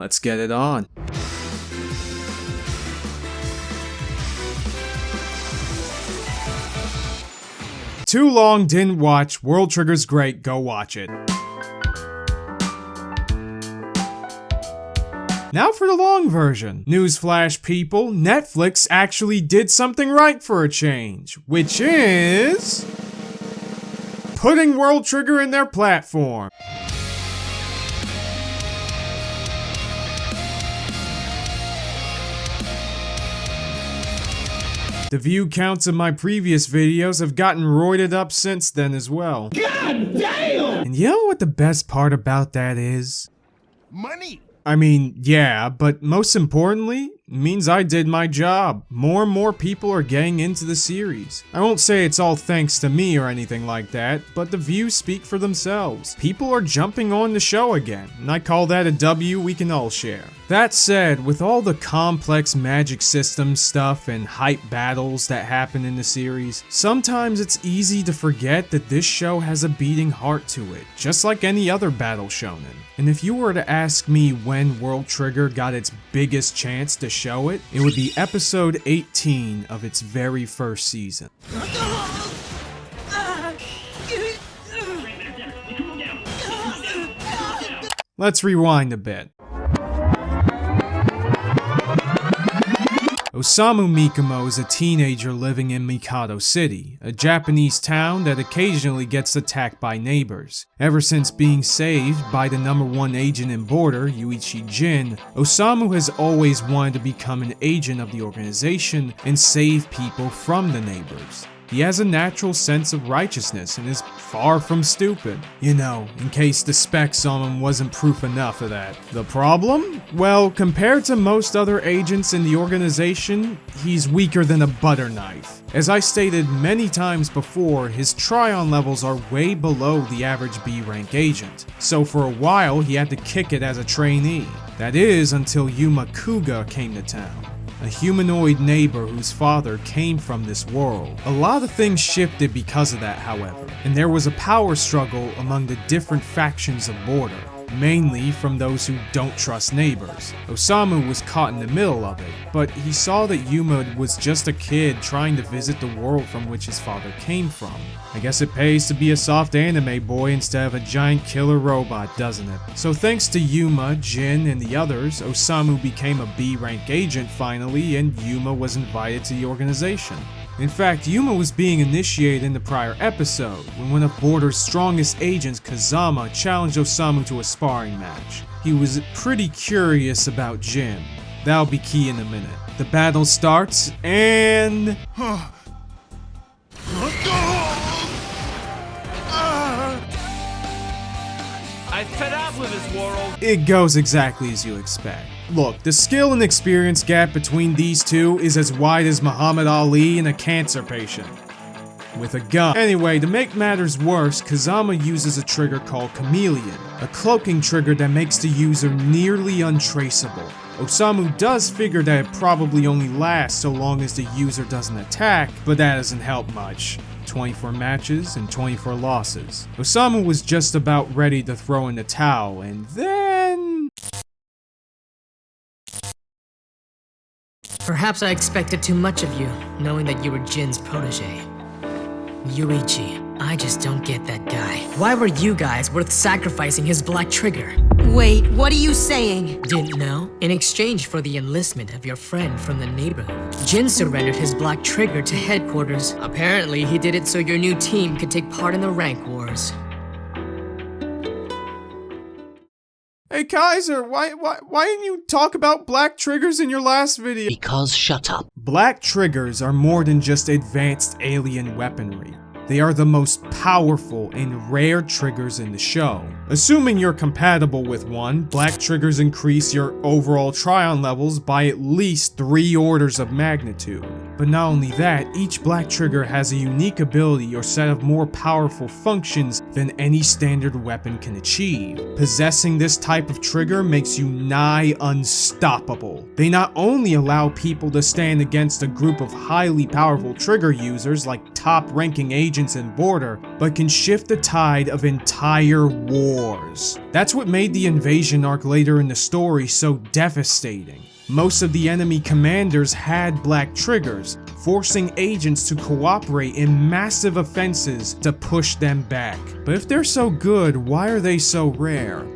Let's get it on. Too long didn't watch. WorldTrigger's great, go watch it. Now for the long version. Newsflash people, Netflix actually did something right for a change, which is putting WorldTrigger in their platform. The view counts of my previous videos have gotten roided up since then as well. God damn! And you know what the best part about that is? Money! I mean, yeah, but most importantly, it means I did my job. More and more people are getting into the series. I won't say it's all thanks to me or anything like that, but the views speak for themselves. People are jumping on the show again, and I call that a W we can all share. That said, with all the complex magic system stuff and hype battles that happen in the series, sometimes it's easy to forget that this show has a beating heart to it, just like any other battle shonen. And if you were to ask me when WorldTrigger got its biggest chance to show it, it would be episode 18 of its very first season. Let's rewind a bit. Osamu Mikumo is a teenager living in Mikado City, a Japanese town that occasionally gets attacked by neighbors. Ever since being saved by the #1 agent in Border, Yuichi Jin, Osamu has always wanted to become an agent of the organization and save people from the neighbors. He has a natural sense of righteousness and is far from stupid. You know, in case the specs on him wasn't proof enough of that. The problem? Well, compared to most other agents in the organization, he's weaker than a butter knife. As I stated many times before, his Tryon levels are way below the average B-rank agent. So for a while, he had to kick it as a trainee. That is, until Yuma Kuga came to town, a humanoid neighbor whose father came from this world. A lot of things shifted because of that, however, and there was a power struggle among the different factions of Border, mainly from those who don't trust neighbors. Osamu was caught in the middle of it, but he saw that Yuma was just a kid trying to visit the world from which his father came from. I guess it pays to be a soft anime boy instead of a giant killer robot, doesn't it? So thanks to Yuma, Jin, and the others, Osamu became a B-rank agent finally, and Yuma was invited to the organization. In fact, Yuma was being initiated in the prior episode, when one of Border's strongest agents, Kazama, challenged Osamu to a sparring match. He was pretty curious about Jin. That'll be key in a minute. The battle starts, and I'm fed up with this world. it goes exactly as you expect. Look, the skill and experience gap between these two is as wide as Muhammad Ali and a cancer patient with a gun. Anyway, to make matters worse, Kazama uses a trigger called Chameleon, a cloaking trigger that makes the user nearly untraceable. Osamu does figure that it probably only lasts so long as the user doesn't attack, but that doesn't help much. 24 matches and 24 losses. Osamu was just about ready to throw in the towel, and then Perhaps I expected too much of you, knowing that you were Jin's protege. Yuichi, I just don't get that guy. Why were you guys worth sacrificing his black trigger? Wait, what are you saying? Didn't know? In exchange for the enlistment of your friend from the neighborhood, Jin surrendered his black trigger to headquarters. Apparently, he did it so your new team could take part in the rank wars. Hey Kaiser, why didn't you talk about black triggers in your last video? Because shut up. Black triggers are more than just advanced alien weaponry. They are the most powerful and rare triggers in the show. Assuming you're compatible with one, black triggers increase your overall Tryon levels by at least 3 orders of magnitude. But not only that, each black trigger has a unique ability or set of more powerful functions than any standard weapon can achieve. Possessing this type of trigger makes you nigh unstoppable. They not only allow people to stand against a group of highly powerful trigger users like top-ranking agents in Border, but can shift the tide of entire wars. That's what made the invasion arc later in the story so devastating. Most of the enemy commanders had black triggers, forcing agents to cooperate in massive offenses to push them back. But if they're so good, why are they so rare?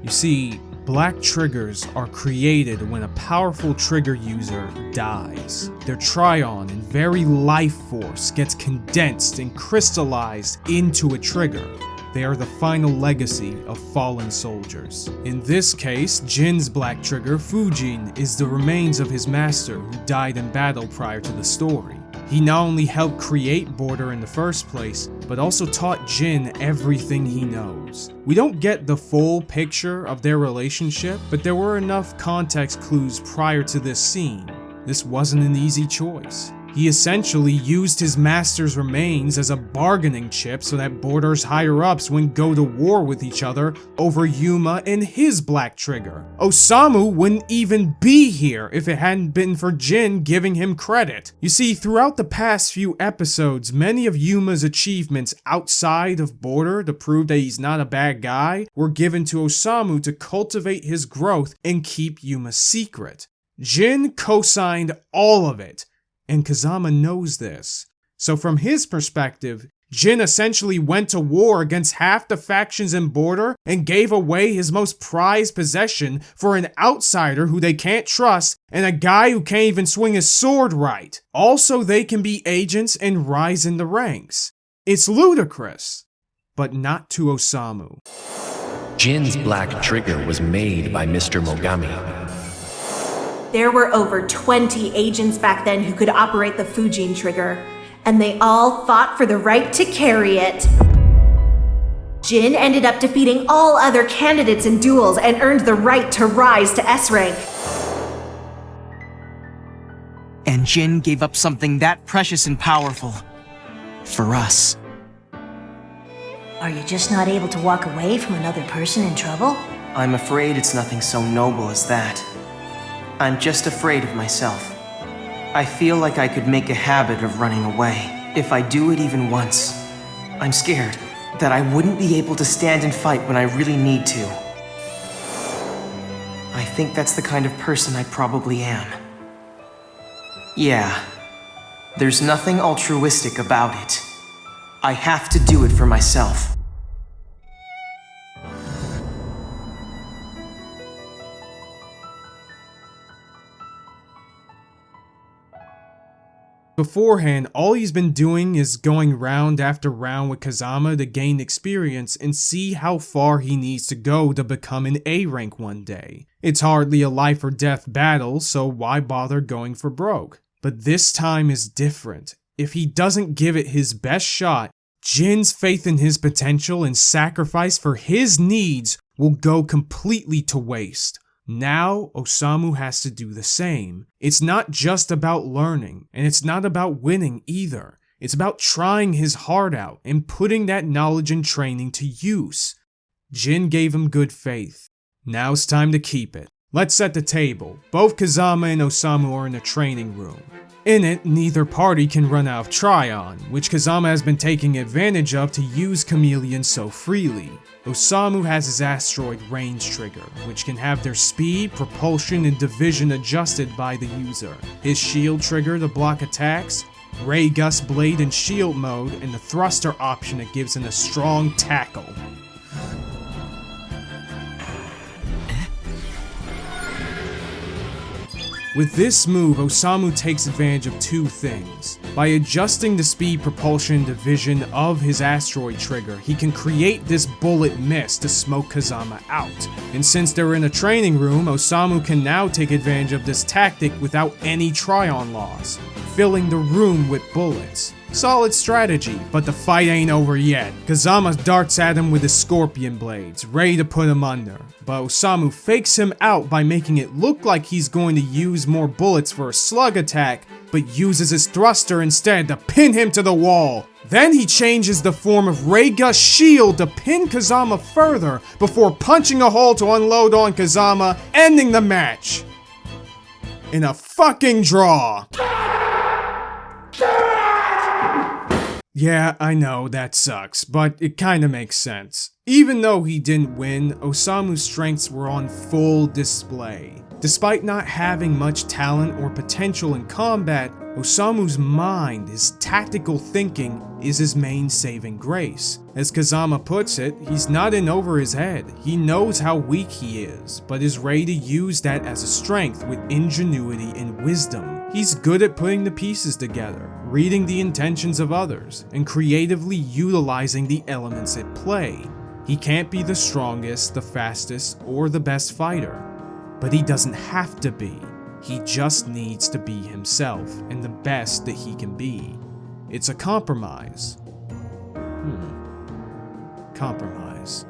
You see, black triggers are created when a powerful trigger user dies. Their Tryon and very life force gets condensed and crystallized into a trigger. They are the final legacy of fallen soldiers. In this case, Jin's black trigger, Fujin, is the remains of his master who died in battle prior to the story. He not only helped create Border in the first place, but also taught Jin everything he knows. We don't get the full picture of their relationship, but there were enough context clues prior to this scene. This wasn't an easy choice. He essentially used his master's remains as a bargaining chip so that Border's higher-ups wouldn't go to war with each other over Yuma and his black trigger. Osamu wouldn't even be here if it hadn't been for Jin giving him credit. You see, throughout the past few episodes, many of Yuma's achievements outside of Border to prove that he's not a bad guy were given to Osamu to cultivate his growth and keep Yuma secret. Jin co-signed all of it. And Kazama knows this. So from his perspective, Jin essentially went to war against half the factions in Border and gave away his most prized possession for an outsider who they can't trust and a guy who can't even swing his sword right. Also, they can be agents and rise in the ranks. It's ludicrous, but not to Osamu. Jin's black trigger was made by Mr. Mogami. There were over 20 agents back then who could operate the Fujin trigger, and they all fought for the right to carry it. Jin ended up defeating all other candidates in duels and earned the right to rise to S rank. And Jin gave up something that precious and powerful. For us. Are you just not able to walk away from another person in trouble? I'm afraid it's nothing so noble as that. I'm just afraid of myself. I feel like I could make a habit of running away. If I do it even once, I'm scared that I wouldn't be able to stand and fight when I really need to. I think that's the kind of person I probably am. Yeah, there's nothing altruistic about it. I have to do it for myself. Beforehand, all he's been doing is going round after round with Kazama to gain experience and see how far he needs to go to become an A rank one day. It's hardly a life or death battle, so why bother going for broke? But this time is different. If he doesn't give it his best shot, Jin's faith in his potential and sacrifice for his needs will go completely to waste. Now, Osamu has to do the same. It's not just about learning, and it's not about winning either. It's about trying his heart out and putting that knowledge and training to use. Jin gave him good faith. Now it's time to keep it. Let's set the table. Both Kazama and Osamu are in a training room. In it, neither party can run out of Tryon, which Kazama has been taking advantage of to use Chameleon so freely. Osamu has his asteroid range trigger, which can have their speed, propulsion, and division adjusted by the user. His shield trigger to block attacks, ray gust blade in shield mode, and the thruster option that gives him a strong tackle. With this move, Osamu takes advantage of two things. By adjusting the speed, propulsion, and division of his asteroid trigger, he can create this bullet miss to smoke Kazama out. And since they're in a training room, Osamu can now take advantage of this tactic without any Tryon loss. filling the room with bullets. Solid strategy, but the fight ain't over yet. Kazama darts at him with his scorpion blades, ready to put him under. But Osamu fakes him out by making it look like he's going to use more bullets for a slug attack, but uses his thruster instead to pin him to the wall. Then he changes the form of Ray Gus shield to pin Kazama further before punching a hole to unload on Kazama, ending the match in a fucking draw. Yeah, I know, that sucks, but it kinda makes sense. Even though he didn't win, Osamu's strengths were on full display. Despite not having much talent or potential in combat, Osamu's mind, his tactical thinking, is his main saving grace. As Kazama puts it, he's not in over his head. He knows how weak he is, but is ready to use that as a strength with ingenuity and wisdom. He's good at putting the pieces together, reading the intentions of others, and creatively utilizing the elements at play. He can't be the strongest, the fastest, or the best fighter, but he doesn't have to be. He just needs to be himself and the best that he can be. It's a compromise. Compromise.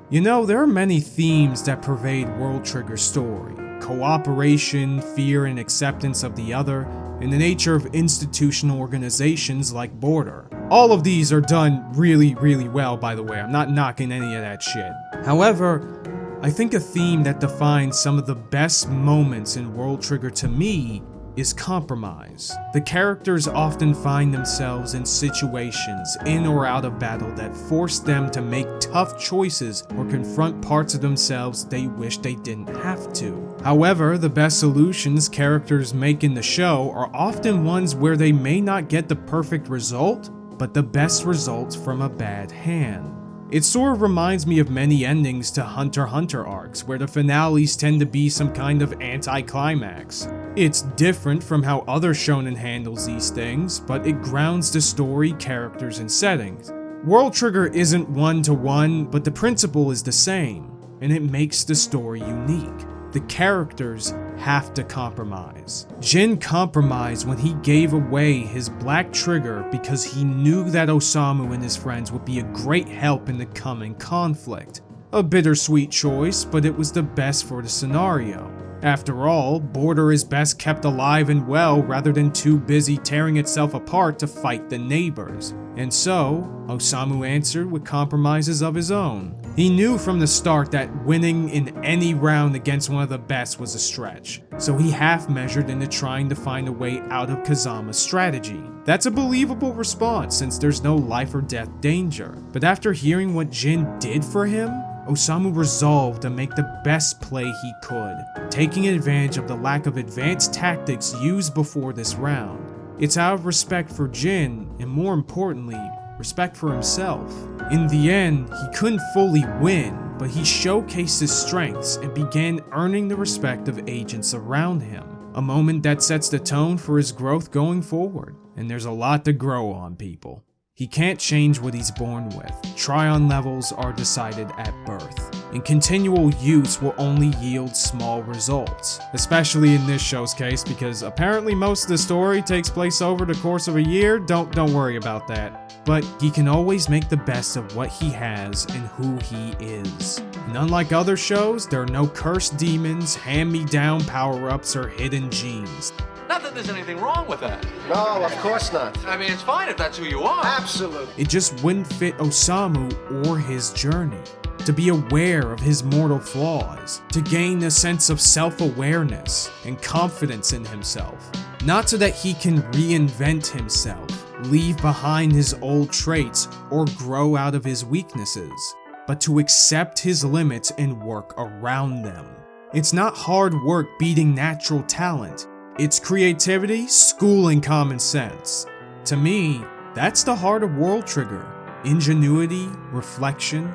You know, there are many themes that pervade WorldTrigger's story. Cooperation, fear and acceptance of the other, and the nature of institutional organizations like Border. All of these are done really, really well, by the way. I'm not knocking any of that shit. However, I think a theme that defines some of the best moments in WorldTrigger to me is compromise. The characters often find themselves in situations, in or out of battle, that force them to make tough choices or confront parts of themselves they wish they didn't have to. However, the best solutions characters make in the show are often ones where they may not get the perfect result, but the best results from a bad hand. It sort of reminds me of many endings to Hunter x Hunter arcs, where the finales tend to be some kind of anti-climax. It's different from how other shonen handles these things, but it grounds the story, characters, and settings. WorldTrigger isn't one-to-one, but the principle is the same, and it makes the story unique. The characters have to compromise. Jin compromised when he gave away his black trigger because he knew that Osamu and his friends would be a great help in the coming conflict. A bittersweet choice, but it was the best for the scenario. After all, Border is best kept alive and well rather than too busy tearing itself apart to fight the neighbors. And so, Osamu answered with compromises of his own. He knew from the start that winning in any round against one of the best was a stretch, so he half-measured into trying to find a way out of Kazama's strategy. That's a believable response since there's no life or death danger. But after hearing what Jin did for him, Osamu resolved to make the best play he could, taking advantage of the lack of advanced tactics used before this round. It's out of respect for Jin, and more importantly, respect for himself. In the end, he couldn't fully win, but he showcased his strengths and began earning the respect of agents around him. A moment that sets the tone for his growth going forward, and there's a lot to grow on, people. He can't change what he's born with. Try-on levels are decided at birth, and continual use will only yield small results. Especially in this show's case, because apparently most of the story takes place over the course of a year. Don't worry about that. But he can always make the best of what he has and who he is. And unlike other shows, there are no cursed demons, hand-me-down power-ups, or hidden genes. Not that there's anything wrong with that. No, of course not. I mean, it's fine if that's who you are. Absolutely. It just wouldn't fit Osamu or his journey. To be aware of his mortal flaws, to gain a sense of self-awareness and confidence in himself. Not so that he can reinvent himself, leave behind his old traits, or grow out of his weaknesses, but to accept his limits and work around them. It's not hard work beating natural talent. It's creativity, schooling common sense. To me, that's the heart of WorldTrigger. Ingenuity, reflection,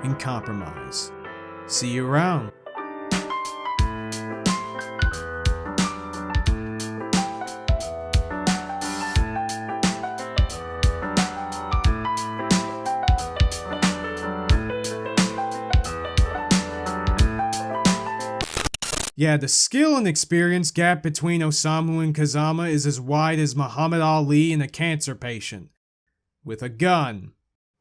and compromise. See you around. Yeah, the skill and experience gap between Osamu and Kazama is as wide as Muhammad Ali and a cancer patient. With a gun.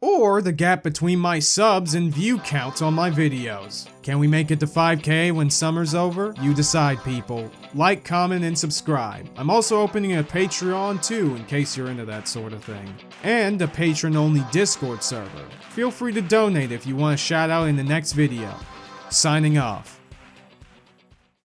Or the gap between my subs and view counts on my videos. Can we make it to 5K when summer's over? You decide, people. Like, comment, and subscribe. I'm also opening a Patreon too, in case you're into that sort of thing. And a patron-only Discord server. Feel free to donate if you want a shout out in the next video. Signing off.